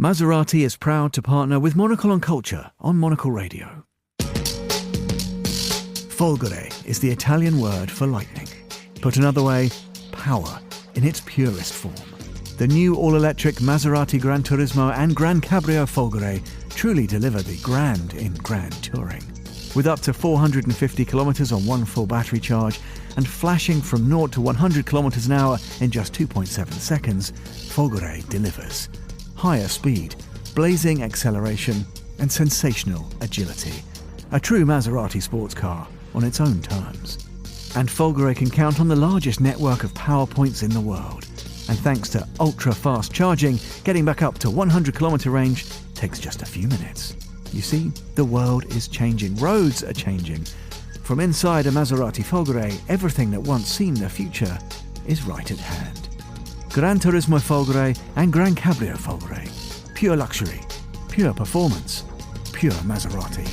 Maserati is proud to partner with Monocle on Culture on Monocle Radio. Folgore is the Italian word for lightning. Put another way, power in its purest form. The new all-electric Maserati Gran Turismo and Gran Cabrio Folgore truly deliver the grand in grand touring. With up to 450 kilometres on one full battery charge and flashing from 0 to 100 kilometres an hour in just 2.7 seconds, Folgore delivers. Higher speed, blazing acceleration and sensational agility. A true Maserati sports car on its own terms. And Folgore can count on the largest network of power points in the world. And thanks to ultra-fast charging, getting back up to 100 kilometre range takes just a few minutes. You see, the world is changing. Roads are changing. From inside a Maserati Folgore, everything that once seemed the future is right at hand. Gran Turismo Folgore and Gran Cabrio Folgore. Pure luxury, pure performance, pure Maserati.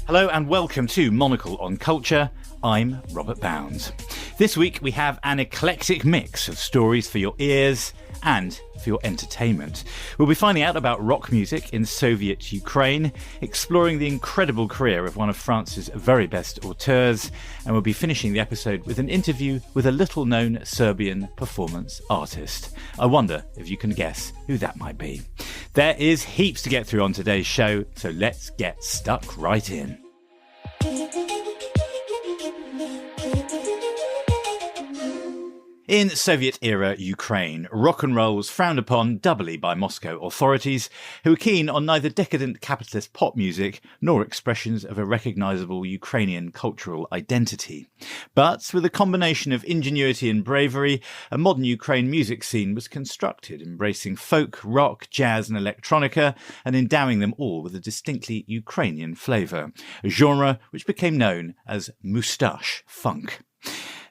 Hello and welcome to Monocle on Culture. I'm Robert Bounds. This week we have an eclectic mix of stories for your ears and for your entertainment. We'll be finding out about rock music in Soviet Ukraine, exploring the incredible career of one of France's very best auteurs, and we'll be finishing the episode with an interview with a little-known Serbian performance artist. I wonder if you can guess who that might be. There is heaps to get through on today's show, so let's get stuck right in. In Soviet-era Ukraine, rock and roll was frowned upon doubly by Moscow authorities, who were keen on neither decadent capitalist pop music nor expressions of a recognisable Ukrainian cultural identity. But with a combination of ingenuity and bravery, a modern Ukraine music scene was constructed, embracing folk, rock, jazz and electronica, and endowing them all with a distinctly Ukrainian flavour, a genre which became known as moustache funk.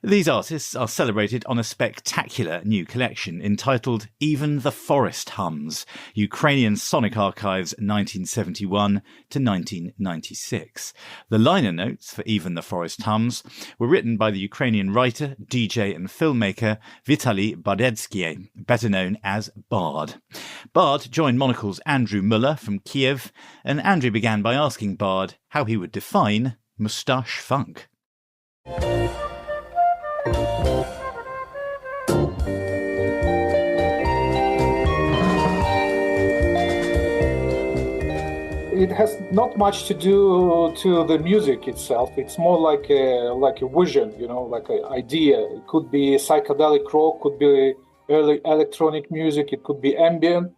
These artists are celebrated on a spectacular new collection entitled Even the Forest Hums, Ukrainian Sonic Archives 1971 to 1996. The liner notes for Even the Forest Hums were written by the Ukrainian writer, DJ and filmmaker Vitaly Bardetsky, better known as Bard. Bard joined Monocle's Andrew Mueller from Kiev, and Andrew began by asking Bard how he would define moustache funk. It has not much to do to the music itself. It's more like a vision, like an idea. It could be psychedelic rock, could be early electronic music, it could be ambient,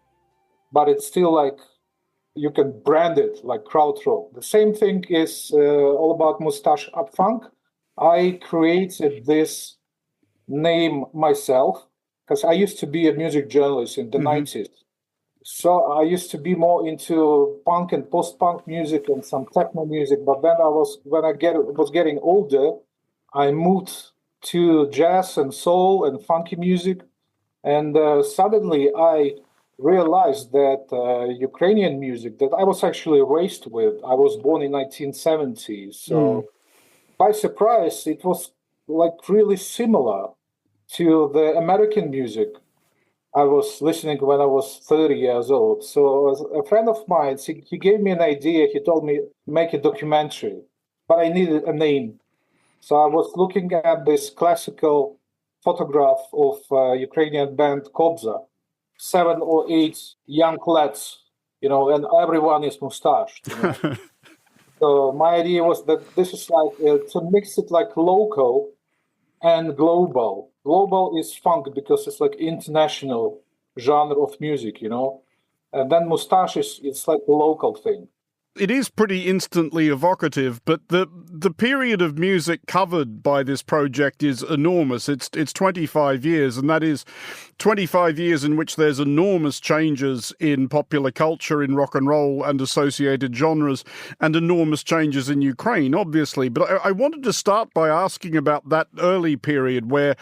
but it's still like you can brand it like krautrock. The same thing is all about moustache up funk. I created this name myself because I used to be a music journalist in the 90s. So I used to be more into punk and post-punk music and some techno music. But then was getting older, I moved to jazz and soul and funky music. And suddenly I realized that Ukrainian music that I was actually raised with, I was born in 1970s. So by surprise, it was like really similar to the American music I was listening when I was 30 years old. So a friend of mine, he gave me an idea. He told me, make a documentary, but I needed a name. So I was looking at this classical photograph of Ukrainian band Kobza, 7 or 8 young lads, and everyone is mustached. So my idea was that this is like to mix it like local and global. Global is funk because it's like international genre of music, And then moustache it's like a local thing. It is pretty instantly evocative, but the The period of music covered by this project is enormous. It's 25 years, and that is 25 years in which there's enormous changes in popular culture, in rock and roll and associated genres, and enormous changes in Ukraine, obviously. But I wanted to start by asking about that early period where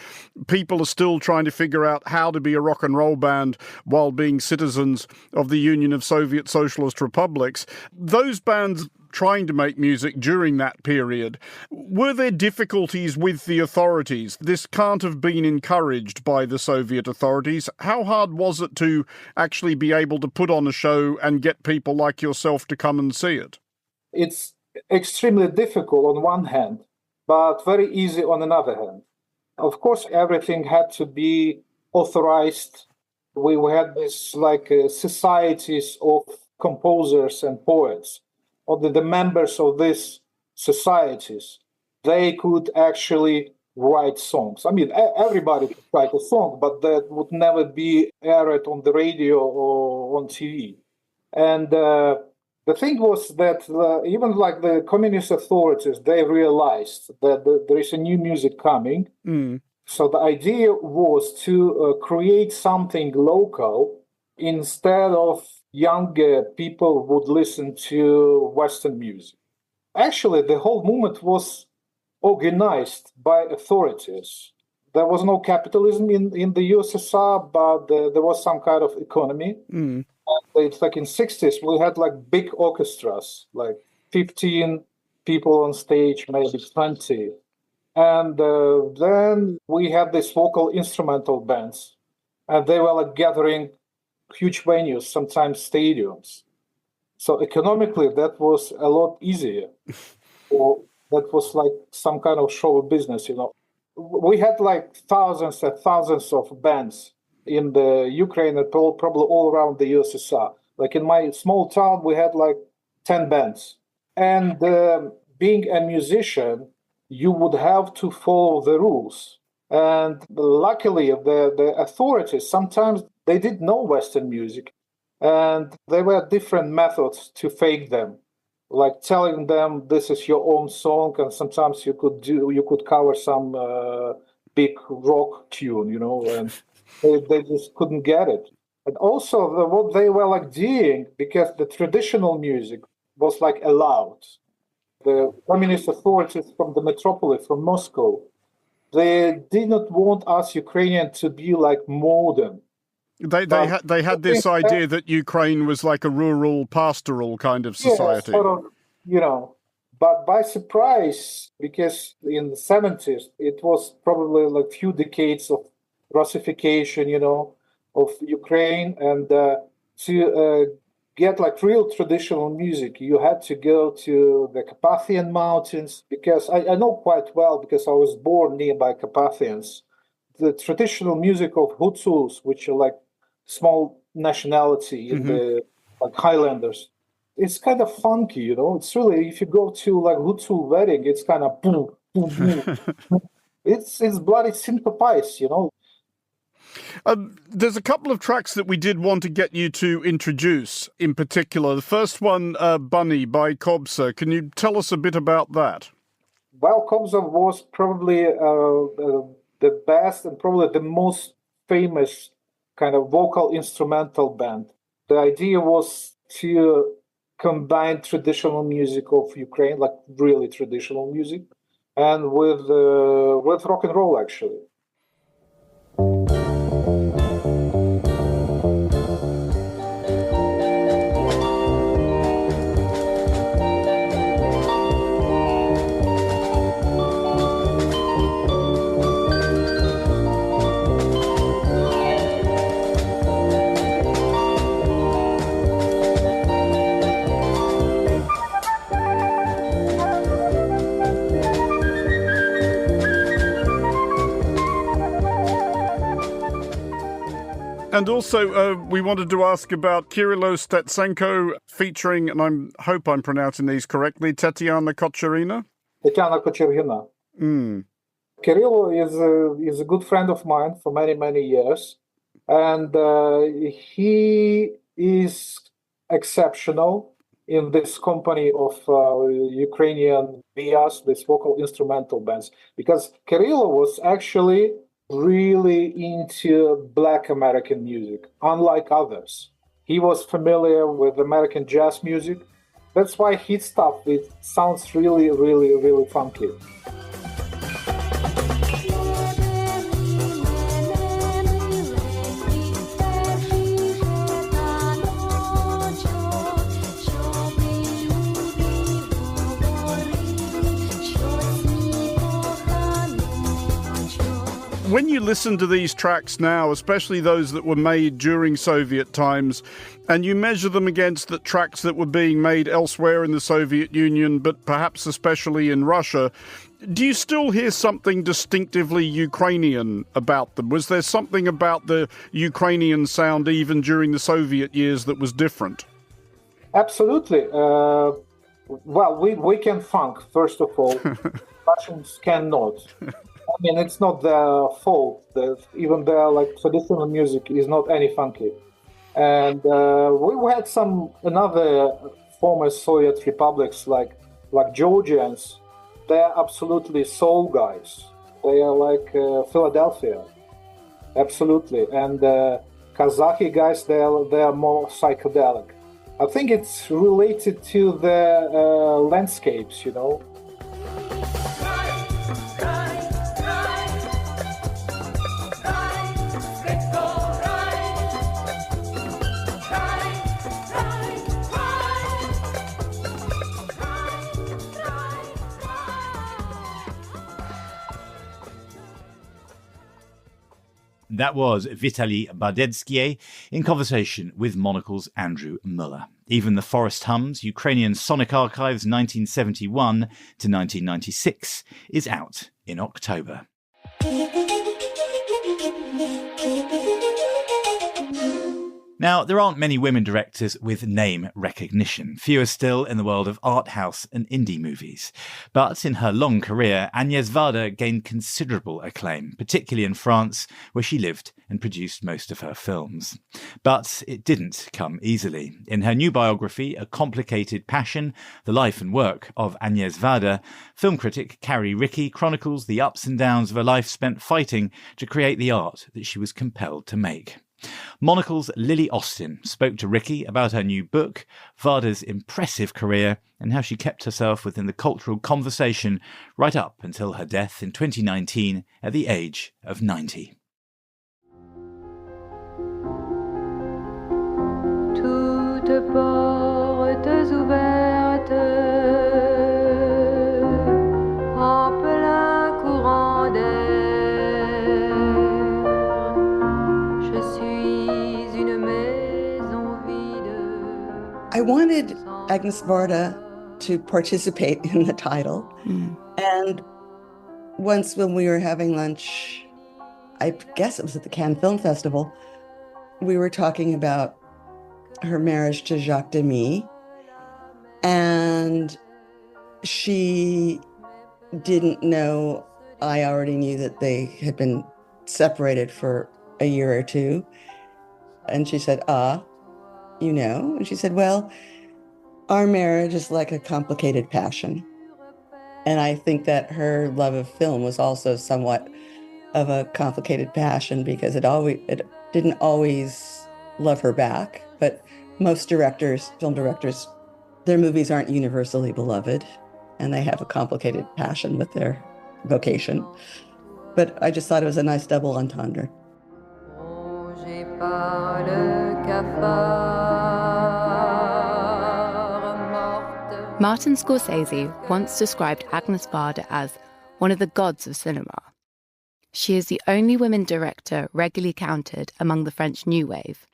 people are still trying to figure out how to be a rock and roll band while being citizens of the Union of Soviet Socialist Republics. Those bands trying to make music during that period, were there difficulties with the authorities? This can't have been encouraged by the Soviet authorities. How hard was it to actually be able to put on a show and get people like yourself to come and see it? It's extremely difficult on one hand, but very easy on another hand. Of course, everything had to be authorized. We had this societies of composers and poets, or the members of these societies. They could actually write songs. I mean, everybody could write a song, but that would never be aired on the radio or on TV. And the thing was that even like the communist authorities, they realized that there is a new music coming. Mm. So the idea was to create something local instead of younger people would listen to Western music. Actually, the whole movement was organized by authorities. There was no capitalism in the USSR, but there was some kind of economy. Mm. It's like in 60s, we had like big orchestras, like 15 people on stage, maybe 20. And then we had these vocal instrumental bands, and they were like gathering huge venues, sometimes stadiums. So economically, that was a lot easier. Or that was like some kind of show business, you know. We had like thousands and thousands of bands in the Ukraine and probably all around the USSR. Like in my small town, we had like 10 bands. And being a musician, you would have to follow the rules. And luckily, the authorities, sometimes they did know Western music, and there were different methods to fake them, like telling them this is your own song, and sometimes you could cover some big rock tune, you know, and they just couldn't get it. And also, what they were like doing, because the traditional music was like allowed. The communist authorities from the metropolis, from Moscow, they did not want us Ukrainians to be like modern. They had this idea that Ukraine was like a rural, pastoral kind of society. Yeah, sort of, you know. But by surprise, because in the 70s, it was probably like few decades of Russification, you know, of Ukraine. And to get like real traditional music, you had to go to the Carpathian Mountains, because I know quite well, because I was born nearby Carpathians. The traditional music of Hutsus, which are like small nationality in the like Highlanders, it's kind of funky, you know. It's really, if you go to like Hutsu wedding, it's kind of boom, boom, boom. It's bloody synthesize, you know. There's a couple of tracks that we did want to get you to introduce in particular. The first one, Bunny by Kobza. Can you tell us a bit about that? Well, Kobza was probably the best and probably the most famous kind of vocal instrumental band. The idea was to combine traditional music of Ukraine, like really traditional music, and with rock and roll, actually. And also, we wanted to ask about Kirilo Stetsenko featuring, and I hope I'm pronouncing these correctly, Tetiana Kocherina. Tetiana Kocherina. Kirilo is a good friend of mine for many, many years. And he is exceptional in this company of Ukrainian VIAs, this vocal instrumental bands, because Kirilo was actually really into Black American music, unlike others. He was familiar with American jazz music. That's why his stuff, it sounds really, really, really funky. When you listen to these tracks now, especially those that were made during Soviet times, and you measure them against the tracks that were being made elsewhere in the Soviet Union, but perhaps especially in Russia, do you still hear something distinctively Ukrainian about them? Was there something about the Ukrainian sound even during the Soviet years that was different? Absolutely. Well, we can funk, first of all. Russians cannot. I mean, it's not their fault. Even their traditional music is not any funky. And we had another former Soviet republics like Georgians. They're absolutely soul guys. They are like Philadelphia, absolutely. And Kazakh guys, they are more psychedelic. I think it's related to the landscapes, you know. That was Vitaly Bardetsky in conversation with Monocle's Andrew Mueller. Even the Forest Hums, Ukrainian Sonic Archives 1971 to 1996 is out in October. Now, there aren't many women directors with name recognition, fewer still in the world of art house and indie movies. But in her long career, Agnes Varda gained considerable acclaim, particularly in France, where she lived and produced most of her films. But it didn't come easily. In her new biography, A Complicated Passion, the life and work of Agnes Varda, film critic Carrie Rickey chronicles the ups and downs of a life spent fighting to create the art that she was compelled to make. Monocle's Lily Austin spoke to Rickey about her new book, Varda's impressive career, and how she kept herself within the cultural conversation right up until her death in 2019 at the age of 90. Toutes portes ouvertes en plein courant d'air. I wanted Agnes Varda to participate in the title. And once when we were having lunch, I guess it was at the Cannes Film Festival, we were talking about her marriage to Jacques Demy. And she didn't know, I already knew that they had been separated for a year or two. And she said, you know? And she said, well, our marriage is like a complicated passion. And I think that her love of film was also somewhat of a complicated passion because it didn't always love her back. But most directors, film directors, their movies aren't universally beloved and they have a complicated passion with their vocation. But I just thought it was a nice double entendre. Martin Scorsese once described Agnes Varda as one of the gods of cinema. She is the only woman director regularly counted among the French New Wave.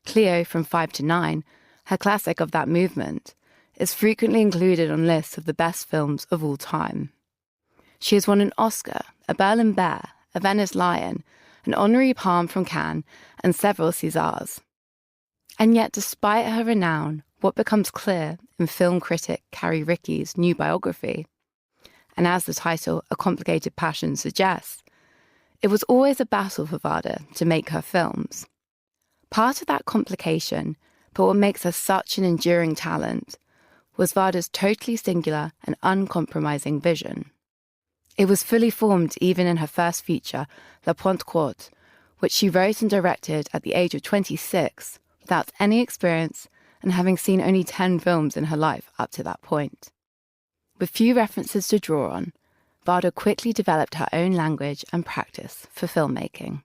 Cleo from 5 to 9, her classic of that movement, is frequently included on lists of the best films of all time. She has won an Oscar, a Berlin Bear, a Venice Lion, an honorary palm from Cannes, and several Césars. And yet, despite her renown, what becomes clear in film critic Carrie Rickey's new biography, and as the title A Complicated Passion suggests, it was always a battle for Varda to make her films. Part of that complication But what makes her such an enduring talent was Varda's totally singular and uncompromising vision. It was fully formed even in her first feature, La Pointe Courte, which she wrote and directed at the age of 26, without any experience and having seen only 10 films in her life up to that point. With few references to draw on, Varda quickly developed her own language and practice for filmmaking.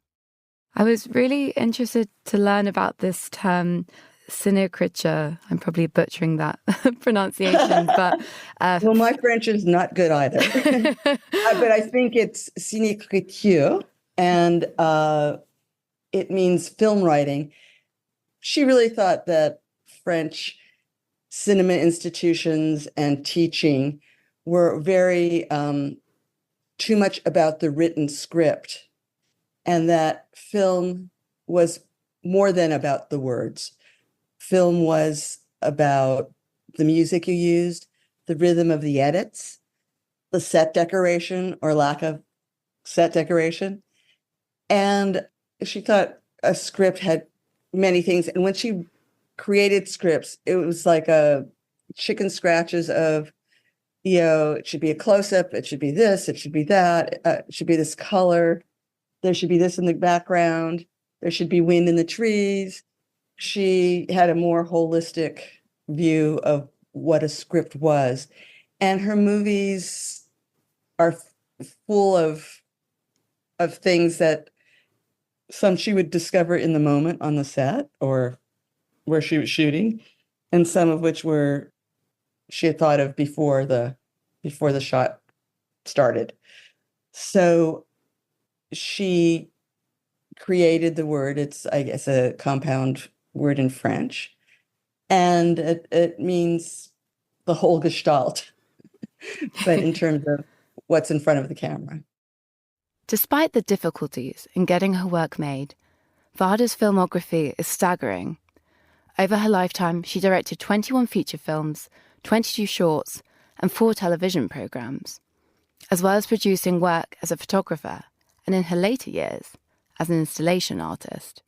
I was really interested to learn about this term, cinécriture. I'm probably butchering that pronunciation, but... well, my French is not good either. But I think it's cinécriture, and it means film writing. She really thought that French cinema institutions and teaching were very too much about the written script, and that film was more than about the words. Film was about the music you used, the rhythm of the edits, the set decoration or lack of set decoration. And she thought a script had many things. And when she created scripts, it was like a chicken scratches of, it should be a close-up, it should be this, it should be that, it should be this color, there should be this in the background, there should be wind in the trees. She had a more holistic view of what a script was. And her movies are full of things that some she would discover in the moment on the set or where she was shooting, and some of which were she had thought of before the shot started. So she created the word. It's, I guess, a compound word in French, and it means the whole gestalt, but in terms of what's in front of the camera. Despite the difficulties in getting her work made, Varda's filmography is staggering. Over her lifetime, she directed 21 feature films, 22 shorts, and 4 television programs, as well as producing work as a photographer and, in her later years, as an installation artist.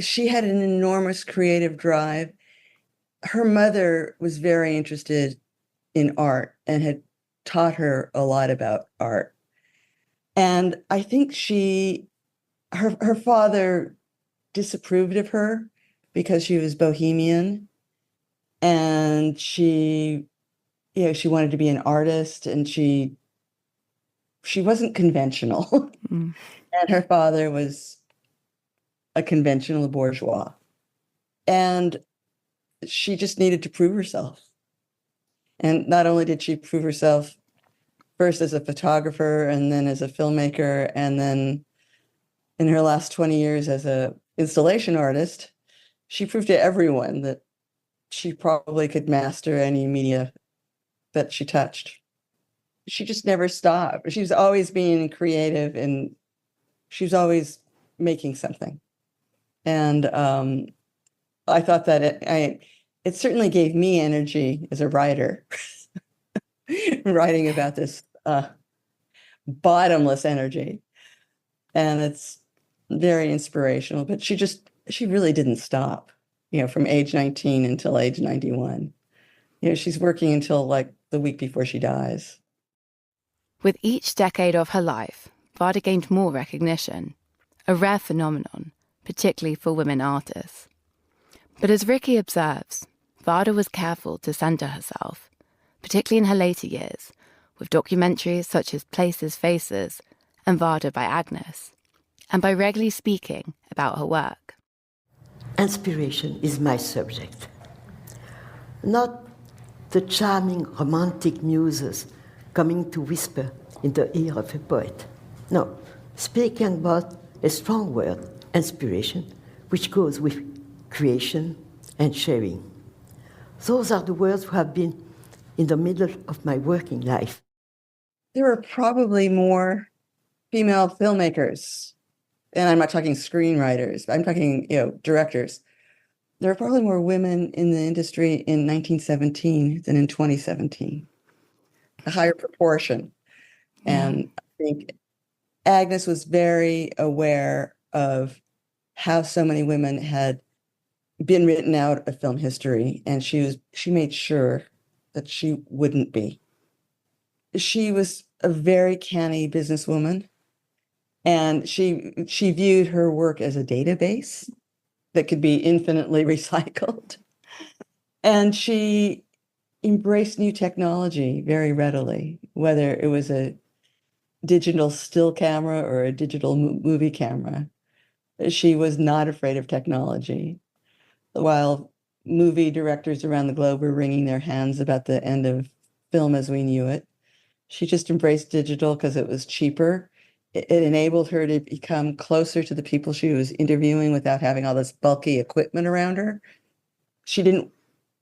She had an enormous creative drive. Her mother was very interested in art and had taught her a lot about art. And I think her father disapproved of her because she was bohemian, and she wanted to be an artist, and she wasn't conventional. And her father was a conventional bourgeois. And she just needed to prove herself. And not only did she prove herself first as a photographer and then as a filmmaker, and then in her last 20 years as an installation artist, she proved to everyone that she probably could master any media that she touched. She just never stopped. She was always being creative, and she was always making something. And I thought that it certainly gave me energy as a writer, writing about this bottomless energy. And it's very inspirational. But she really didn't stop, from age 19 until age 91. She's working until like the week before she dies. With each decade of her life, Varda gained more recognition, a rare phenomenon, particularly for women artists. But as Ricky observes, Varda was careful to center herself, particularly in her later years, with documentaries such as Places, Faces and Varda by Agnes, and by regularly speaking about her work. Inspiration is my subject. Not the charming romantic muses coming to whisper in the ear of a poet. No, speaking about a strong word, inspiration, which goes with creation and sharing. Those are the words who have been in the middle of my working life. There were probably more female filmmakers, and I'm not talking screenwriters, I'm talking, directors. There were probably more women in the industry in 1917 than in 2017. A higher proportion. Yeah. And I think Agnes was very aware of how so many women had been written out of film history, and she made sure that she wouldn't be. She was a very canny businesswoman, and she viewed her work as a database that could be infinitely recycled. And she embraced new technology very readily, whether it was a digital still camera or a digital movie camera. She was not afraid of technology. While movie directors around the globe were wringing their hands about the end of film as we knew it, she just embraced digital because it was cheaper. It enabled her to become closer to the people she was interviewing without having all this bulky equipment around her. She didn't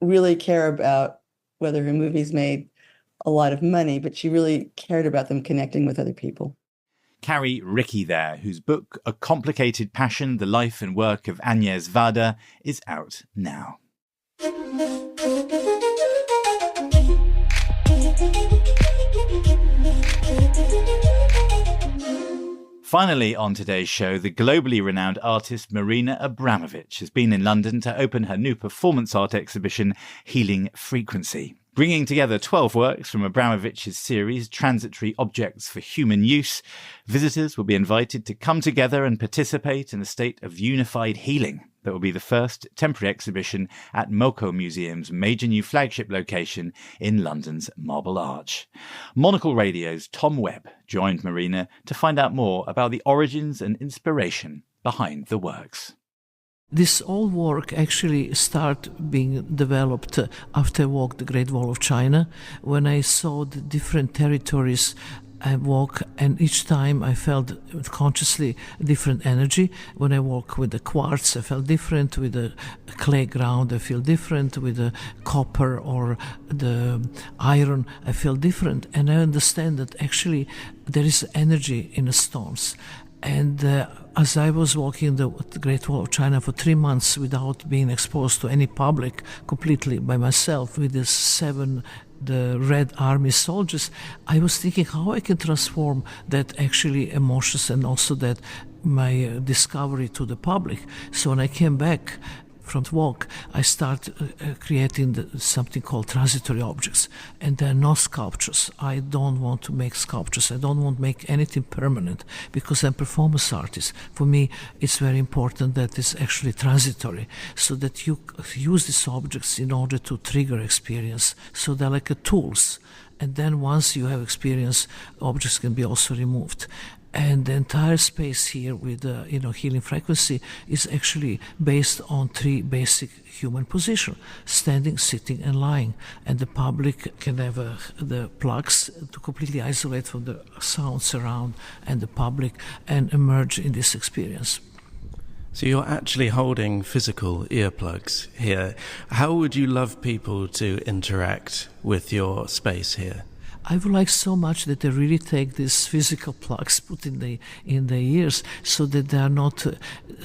really care about whether her movies made a lot of money, but she really cared about them connecting with other people. Carrie Rickey there, whose book A Complicated Passion, The Life and Work of Agnes Varda is out now. Finally on today's show, the globally renowned artist Marina Abramovic has been in London to open her new performance art exhibition, Healing Frequency. Bringing together 12 works from Abramovic's series, Transitory Objects for Human Use, visitors will be invited to come together and participate in a state of unified healing. That will be the first temporary exhibition at Moco Museum's major new flagship location in London's Marble Arch. Monocle Radio's Tom Webb joined Marina to find out more about the origins and inspiration behind the works. This old work actually started being developed after I walked the Great Wall of China, when I saw the different territories I walk, and each time I felt consciously a different energy. When I walk with the quartz, I felt different. With the clay ground, I feel different. With the copper or the iron, I feel different. And I understand that actually there is energy in the stones. And as I was walking the Great Wall of China for 3 months without being exposed to any public, completely by myself, with the Red Army soldiers, I was thinking how I can transform that actually emotions and also that my discovery to the public. So when I came back from the walk, I started creating something called transitory objects, and they're not sculptures. I don't want to make sculptures. I don't want to make anything permanent because I'm a performance artist. For me, it's very important that it's actually transitory, so that you use these objects in order to trigger experience. So they're like tools, and then once you have experience, objects can be also removed. And the entire space here with Healing Frequency is actually based on 3 basic human positions: standing, sitting, and lying. And the public can have the plugs to completely isolate from the sounds around and the public and emerge in this experience. So you're actually holding physical earplugs here. How would you love people to interact with your space here? I would like so much that they really take these physical plugs, put in the ears, so that they are not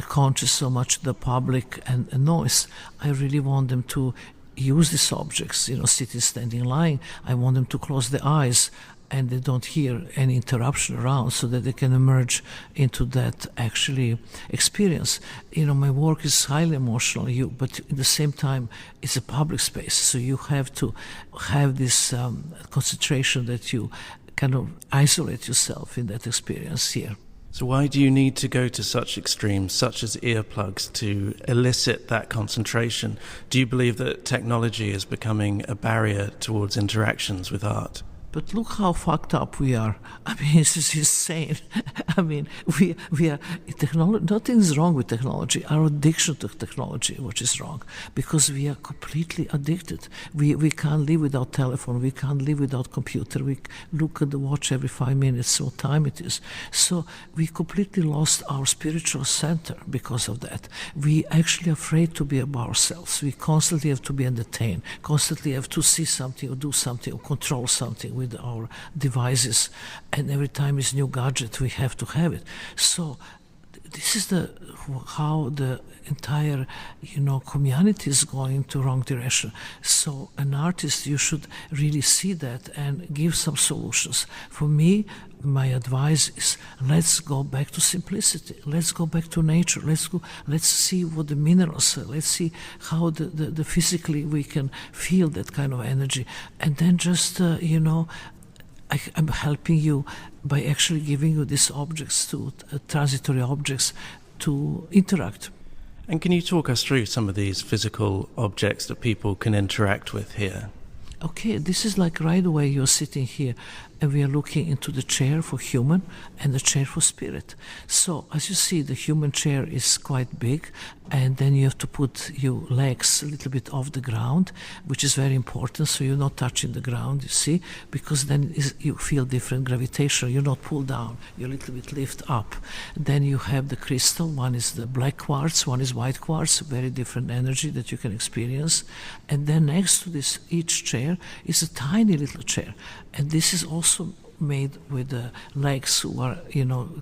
conscious so much of the public and noise. I really want them to use these objects, sitting, standing, lying. I want them to close their eyes and they don't hear any interruption around, so that they can emerge into that actually experience. My work is highly emotional, but at the same time, it's a public space, so you have to have this concentration that you kind of isolate yourself in that experience here. So why do you need to go to such extremes, such as earplugs, to elicit that concentration? Do you believe that technology is becoming a barrier towards interactions with art? But look how fucked up we are. This is insane. We are nothing's wrong with technology. Our addiction to technology, which is wrong, because we are completely addicted. We can't live without telephone. We can't live without computer. We look at the watch every 5 minutes, what time it is. So we completely lost our spiritual center because of that. We actually are afraid to be about ourselves. We constantly have to be entertained, constantly have to see something or do something or control something with our devices, and every time it's new gadget we have to have it. So this is how the entire community is going to wrong direction. So an artist, you should really see that and give some solutions. For me, my advice is, let's go back to simplicity. Let's go back to nature. Let's see what the minerals are. Let's see how the physically we can feel that kind of energy. And then just, I'm helping you by actually giving you these objects, transitory objects, to interact. And can you talk us through some of these physical objects that people can interact with here? Okay, this is like right away you're sitting here and we are looking into the chair for human and the chair for spirit. So as you see, the human chair is quite big, and then you have to put your legs a little bit off the ground, which is very important, so you're not touching the ground, you see, because then you feel different gravitation. You're not pulled down, you're a little bit lift up. Then you have the crystal. One is the black quartz, one is white quartz, very different energy that you can experience. And then next to this, each chair is a tiny little chair, and this is also made with the legs who are,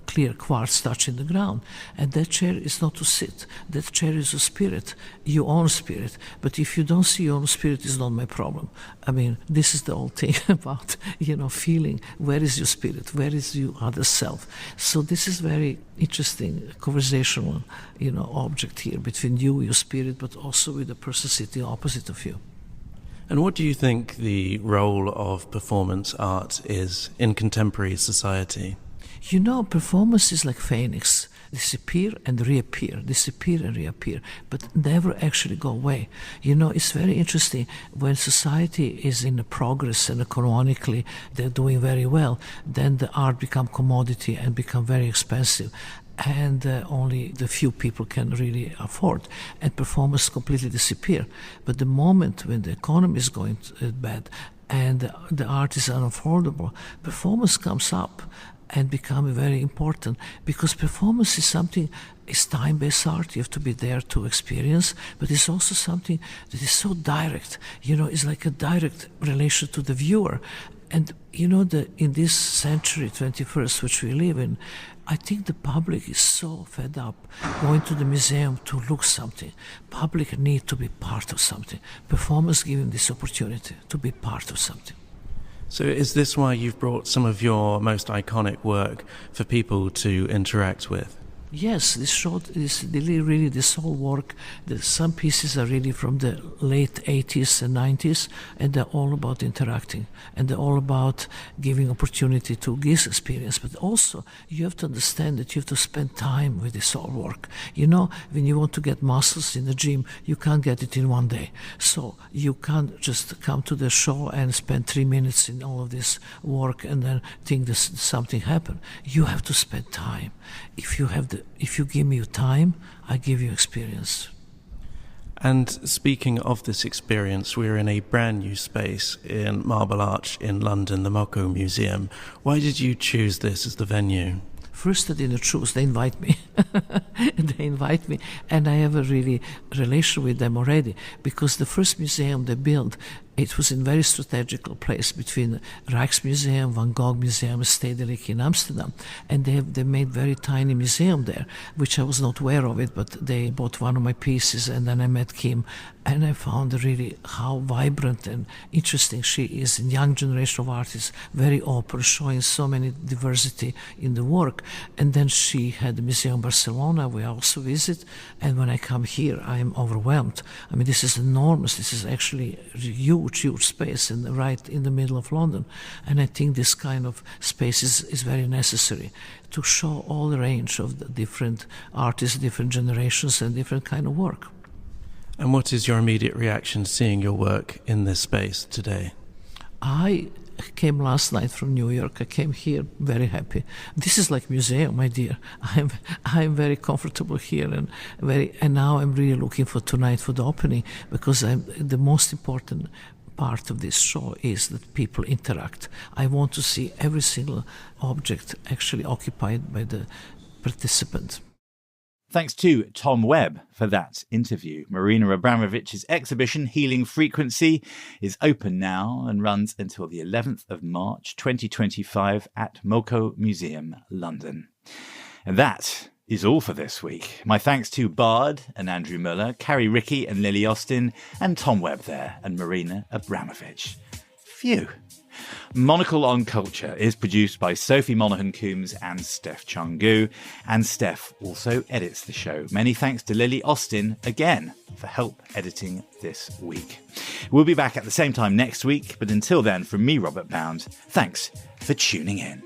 clear quartz touching the ground. And that chair is not to sit. That chair is a spirit, your own spirit. But if you don't see your own spirit, it's not my problem. I mean, this is the whole thing about, feeling where is your spirit, where is your other self. So this is very interesting conversational, object here between you, your spirit, but also with the person sitting opposite of you. And what do you think the role of performance art is in contemporary society? Performance is like phoenix. Disappear and reappear, disappear and reappear, but never actually go away. It's very interesting when society is in a progress and economically they're doing very well, then the art become commodity and become very expensive. And only the few people can really afford, and performers completely disappear. But the moment when the economy is going bad and the art is unaffordable, performance comes up and become very important, because performance is something, it's time-based art. You have to be there to experience, but it's also something that is so direct. It's like a direct relation to the viewer. And in this century, 21st, which we live in, I think the public is so fed up going to the museum to look something. Public need to be part of something. Performers give them this opportunity to be part of something. So is this why you've brought some of your most iconic work for people to interact with? Yes, this whole work, some pieces are really from the late 80s and 90s, and they're all about interacting, and they're all about giving opportunity to this experience. But also, you have to understand that you have to spend time with this whole work. When you want to get muscles in the gym, you can't get it in one day. So you can't just come to the show and spend 3 minutes in all of this work and then think that something happened. You have to spend time. If you give me your time, I give you experience. And speaking of this experience, we're in a brand new space in Marble Arch in London, the Monocle Museum. Why did you choose this as the venue? First, I didn't choose. They invite me. And I have a really relation with them already, because the first museum they built, it was in a very strategical place between Rijksmuseum, Van Gogh Museum, Stedelijk in Amsterdam, and they made very tiny museum there, which I was not aware of it, but they bought one of my pieces, and then I met Kim, and I found really how vibrant and interesting she is, and young generation of artists, very open, showing so many diversity in the work. And then she had the museum in Barcelona, we also visit, and when I come here, I am overwhelmed. I mean, this is enormous. This is actually huge space right in the middle of London. And I think this kind of space is very necessary to show all the range of the different artists, different generations, and different kind of work. And what is your immediate reaction seeing your work in this space today? I came last night from New York. I came here very happy. This is like museum, my dear. I'm very comfortable here, and now I'm really looking for tonight for the opening, because the most important part of this show is that people interact. I want to see every single object actually occupied by the participant. Thanks to Tom Webb for that interview. Marina Abramovic's exhibition, Healing Frequency, is open now and runs until the 11th of March 2025 at Monocle Museum, London. And that is all for this week. My thanks to Bard and Andrew Mueller, Carrie Rickey and Lily Austin, and Tom Webb there, and Marina Abramovic. Phew. Monocle on Culture is produced by Sophie Monaghan-Coombs and Steph Chung-Gu, and Steph also edits the show. Many thanks to Lily Austin, again, for help editing this week. We'll be back at the same time next week, but until then, from me, Robert Bound, thanks for tuning in.